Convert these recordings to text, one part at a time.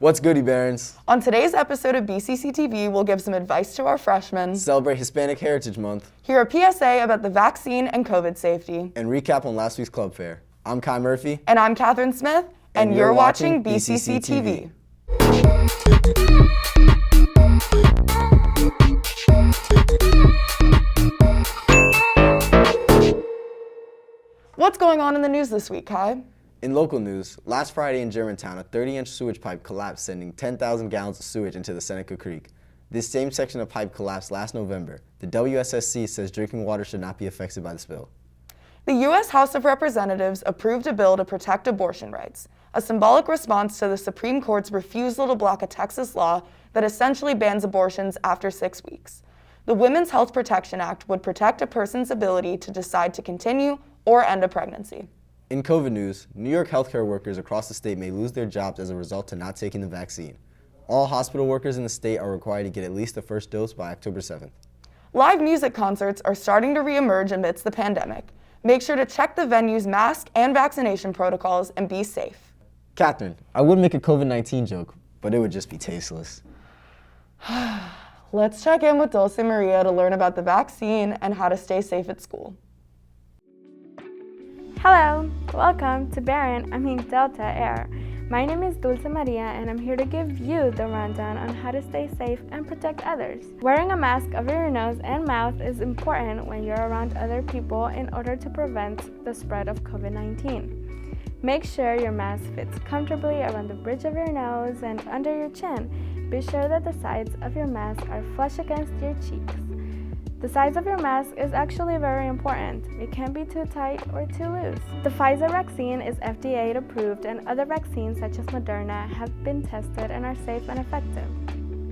What's goody, Barons? On today's episode of BCC TV, we'll give some advice to our freshmen, Celebrate Hispanic Heritage Month, hear a PSA about the vaccine and COVID safety, and recap on last week's club fair. I'm Kai Murphy. And I'm Catherine Smith, and you're watching BCC TV. What's going on in the news this week, Kai? In local news, last Friday in Germantown, a 30-inch sewage pipe collapsed, sending 10,000 gallons of sewage into the Seneca Creek. This same section of pipe collapsed last November. The WSSC says drinking water should not be affected by the spill. The U.S. House of Representatives approved a bill to protect abortion rights, a symbolic response to the Supreme Court's refusal to block a Texas law that essentially bans abortions after 6 weeks. The Women's Health Protection Act would protect a person's ability to decide to continue or end a pregnancy. In COVID news, New York healthcare workers across the state may lose their jobs as a result of not taking the vaccine. All hospital workers in the state are required to get at least the first dose by October 7th. Live music concerts are starting to reemerge amidst the pandemic. Make sure to check the venue's mask and vaccination protocols and be safe. Catherine, I would make a COVID-19 joke, but it would just be tasteless. Let's check in with Dulce Maria to learn about the vaccine and how to stay safe at school. Hello, welcome to Delta Air. My name is Dulce Maria and I'm here to give you the rundown on how to stay safe and protect others. Wearing a mask over your nose and mouth is important when you're around other people in order to prevent the spread of COVID-19. Make sure your mask fits comfortably around the bridge of your nose and under your chin. Be sure that the sides of your mask are flush against your cheeks. The size of your mask is actually very important. It can't be too tight or too loose. The Pfizer vaccine is FDA approved and other vaccines such as Moderna have been tested and are safe and effective.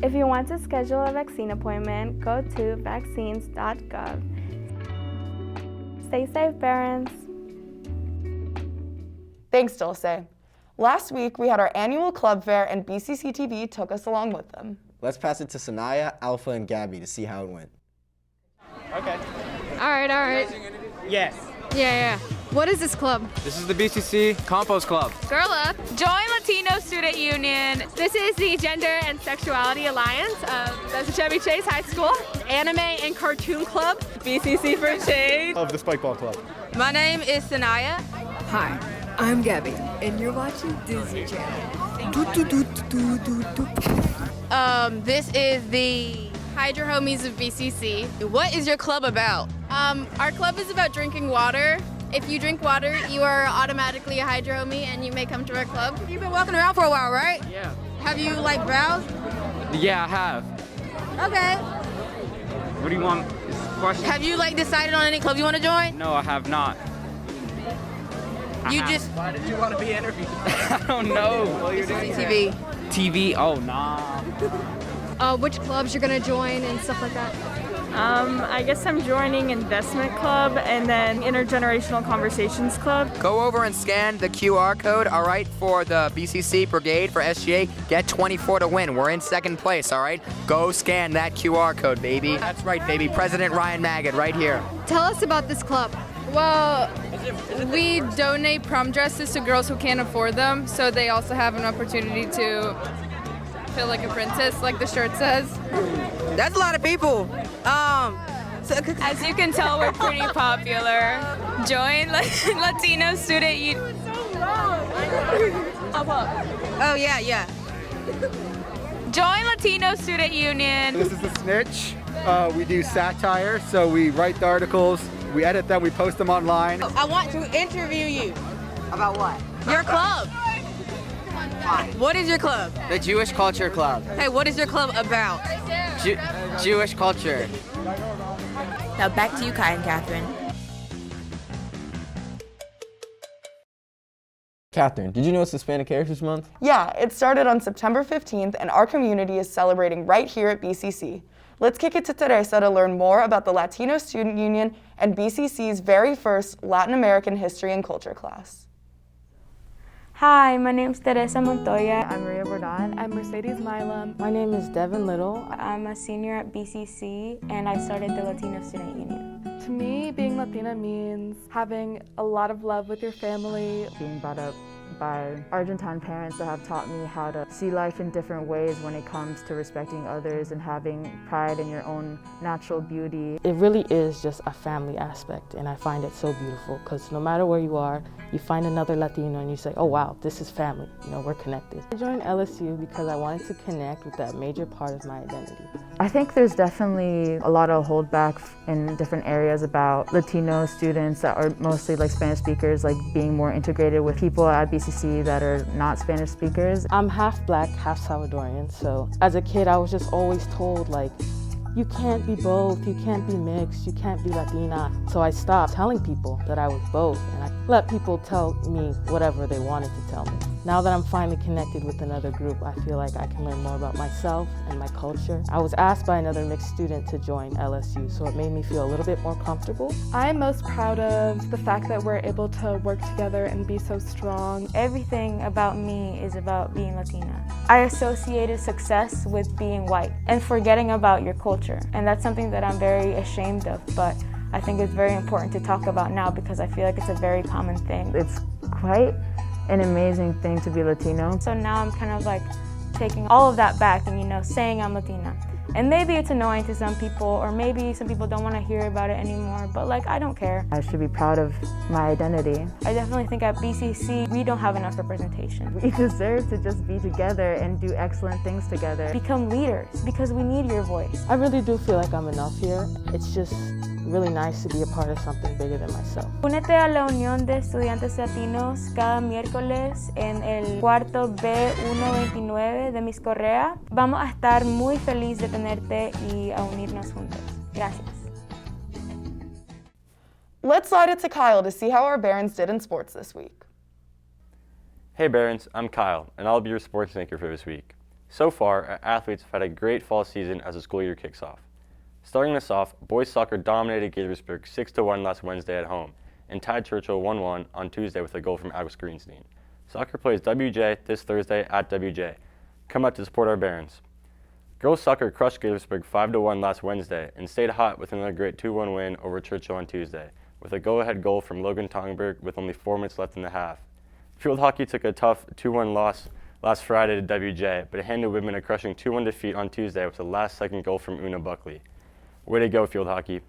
If you want to schedule a vaccine appointment, go to vaccines.gov. Stay safe, parents. Thanks, Dulce. Last week, we had our annual club fair and BCC TV took us along with them. Let's pass it to Sanaya, Alpha, and Gabby to see how it went. Okay. All right. Yes. Yeah. What is this club? This is the BCC Compost Club. Girl Up. Join Latino Student Union. This is the Gender and Sexuality Alliance of the Chevy Chase High School. Anime and Cartoon Club. BCC for Shade. Of the Spikeball Club. My name is Sanaya. Hi, I'm Gabby, and you're watching Disney Channel. This is the Hydro Homies of BCC. What is your club about? Our club is about drinking water. If you drink water, you are automatically a Hydro Homie and you may come to our club. You've been walking around for a while, right? Yeah. Have you browsed? Yeah, I have. Okay. What do you want? Is this a question? Have you decided on any club you want to join? No, I have not. Why did you want to be interviewed? I don't know. What you're doing TV. TV? Oh, nah. Which clubs you're gonna join and stuff like that? I guess I'm joining Investment Club and then Intergenerational Conversations Club. Go over and scan the QR code, all right, for the BCC Brigade for SGA. Get 24 to win. We're in second place, all right? Go scan that QR code, baby. That's right, baby. President Ryan Maggott right here. Tell us about this club. Well, we donate prom dresses to girls who can't afford them, so they also have an opportunity to feel like a princess, like the shirt says. That's a lot of people. As you can tell, we're pretty popular. Join Latino Student Union. Oh, yeah. Join Latino Student Union. This is The Snitch. We do satire, so we write the articles, we edit them, we post them online. I want to interview you. About what? Your club. What is your club? The Jewish Culture Club. Hey, what is your club about? Jewish culture. Now back to you, Kai and Catherine. Catherine, did you know it's Hispanic Heritage Month? Yeah, it started on September 15th and our community is celebrating right here at BCC. Let's kick it to Teresa to learn more about the Latino Student Union and BCC's very first Latin American History and Culture class. Hi, my name's Teresa Montoya. I'm Maria Bordon. I'm Mercedes Milam. My name is Devin Little. I'm a senior at BCC and I started the Latino Student Union. To me, being Latina means having a lot of love with your family, Being brought up by Argentine parents that have taught me how to see life in different ways when it comes to respecting others and having pride in your own natural beauty. It really is just a family aspect, and I find it so beautiful because no matter where you are, you find another Latino and you say, oh wow, this is family, you know, we're connected. I joined LSU because I wanted to connect with that major part of my identity. I think there's definitely a lot of holdback in different areas about Latino students that are mostly like Spanish speakers, like being more integrated with people at BCC that are not Spanish speakers. I'm half black, half Salvadorian, so as a kid I was just always told like, you can't be both, you can't be mixed, you can't be Latina. So I stopped telling people that I was both, and I let people tell me whatever they wanted to tell me. Now that I'm finally connected with another group, I feel like I can learn more about myself and my culture. I was asked by another mixed student to join LSU, so it made me feel a little bit more comfortable. I'm most proud of the fact that we're able to work together and be so strong. Everything about me is about being Latina. I associated success with being white and forgetting about your culture, and that's something that I'm very ashamed of, but I think it's very important to talk about now because I feel like it's a very common thing. It's quite an amazing thing to be Latino. So now I'm kind of like taking all of that back and, you know, saying I'm Latina. And maybe it's annoying to some people, or maybe some people don't want to hear about it anymore, but like, I don't care. I should be proud of my identity. I definitely think at BCC, we don't have enough representation. We deserve to just be together and do excellent things together. Become leaders, because we need your voice. I really do feel like I'm enough here. It's just really nice to be a part of something bigger than myself. Únete a la Unión de Estudiantes Latinos cada miércoles en el cuarto B129 de Miss Correa. Vamos a estar muy feliz de tenerte y a unirnos juntos. Gracias. Let's slide it to Kyle to see how our Barons did in sports this week. Hey Barons, I'm Kyle, and I'll be your sports anchor for this week. So far, our athletes have had a great fall season as the school year kicks off. Starting this off, boys soccer dominated Gaithersburg 6-1 last Wednesday at home, and tied Churchill 1-1 on Tuesday with a goal from Alex Greenstein. Soccer plays WJ this Thursday at WJ. Come out to support our Barons. Girls soccer crushed Gaithersburg 5-1 last Wednesday and stayed hot with another great 2-1 win over Churchill on Tuesday, with a go-ahead goal from Logan Tongberg with only 4 minutes left in the half. Field hockey took a tough 2-1 loss last Friday to WJ, but it handed women a crushing 2-1 defeat on Tuesday with a last-second goal from Una Buckley. Way to go, field hockey.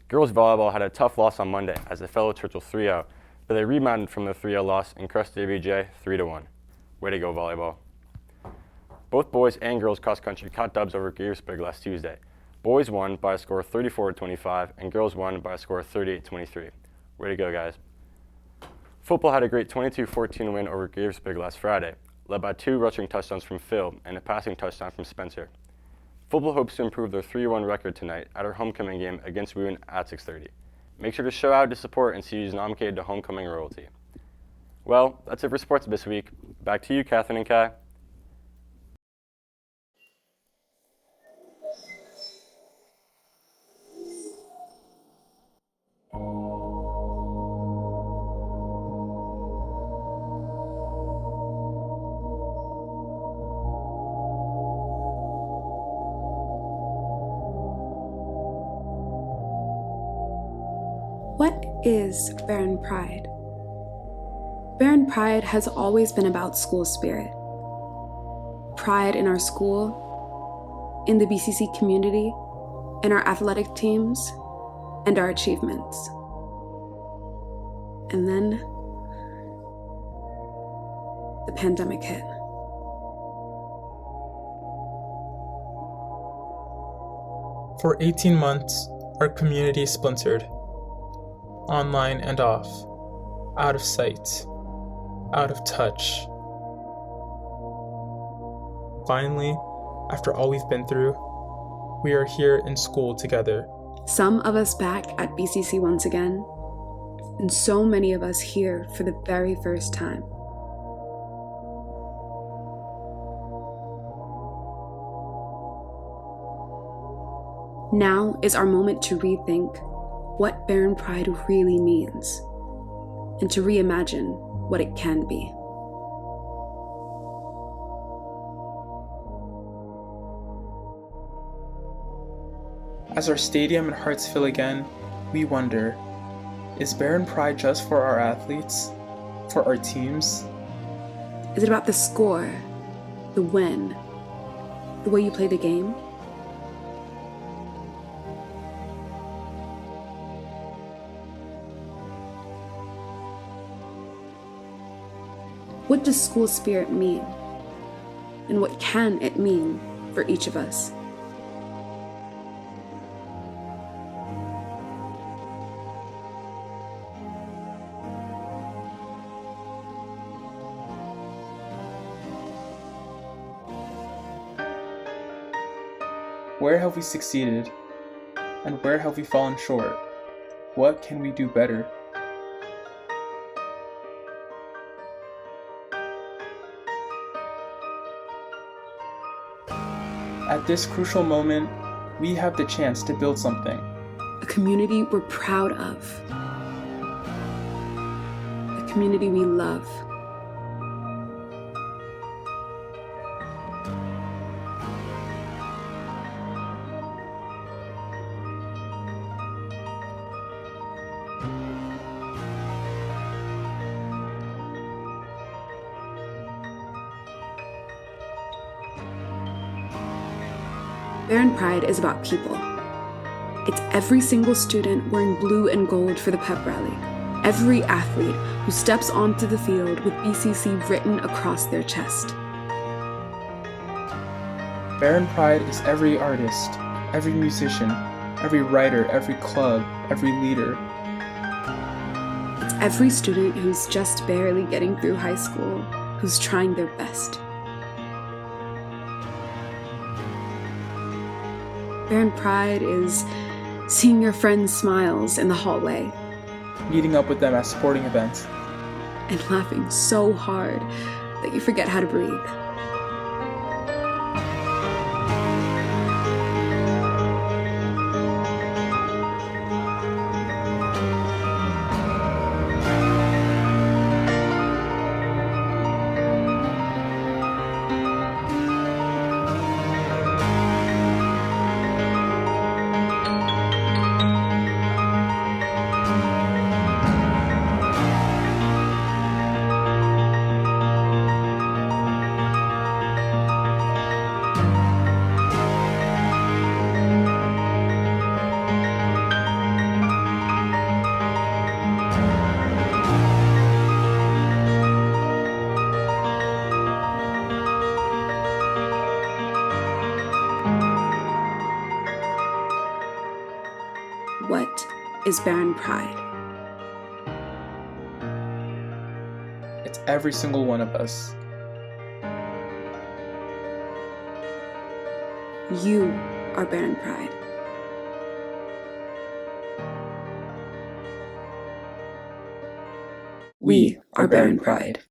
Girls volleyball had a tough loss on Monday as they fell to Churchill 3-0, but they rebounded from the 3-0 loss and crushed WJ 3-1. Way to go, volleyball. Both boys and girls cross country caught dubs over Gaithersburg last Tuesday. Boys won by a score of 34-25 and girls won by a score of 38-23. Way to go, guys. Football had a great 22-14 win over Gaithersburg last Friday, led by 2 rushing touchdowns from Phil and a passing touchdown from Spencer. Football hopes to improve their 3-1 record tonight at our homecoming game against Woon at 6:30. Make sure to show out to support and see who's nominated to homecoming royalty. Well, that's it for sports this week. Back to you, Catherine and Kai. What is Baron Pride? Baron Pride has always been about school spirit. Pride in our school, in the BCC community, in our athletic teams, and our achievements. And then, the pandemic hit. For 18 months, our community splintered. Online and off, out of sight, out of touch. Finally, after all we've been through, we are here in school together. Some of us back at BCC once again, and so many of us here for the very first time. Now is our moment to rethink what Baron Pride really means, and to reimagine what it can be. As our stadium and hearts fill again, we wonder, is Baron Pride just for our athletes? For our teams? Is it about the score, the win, the way you play the game? What does school spirit mean? And what can it mean for each of us? Where have we succeeded? And where have we fallen short? What can we do better? At this crucial moment, we have the chance to build something. A community we're proud of. A community we love. Barron Pride is about people. It's every single student wearing blue and gold for the pep rally. Every athlete who steps onto the field with BCC written across their chest. Barron Pride is every artist, every musician, every writer, every club, every leader. It's every student who's just barely getting through high school, who's trying their best. Barron Pride is seeing your friends' smiles in the hallway, Meeting up with them at sporting events, and laughing so hard that you forget how to breathe. What is Barron Pride? it's every single one of us. You are Barron Pride. We are Barron Pride.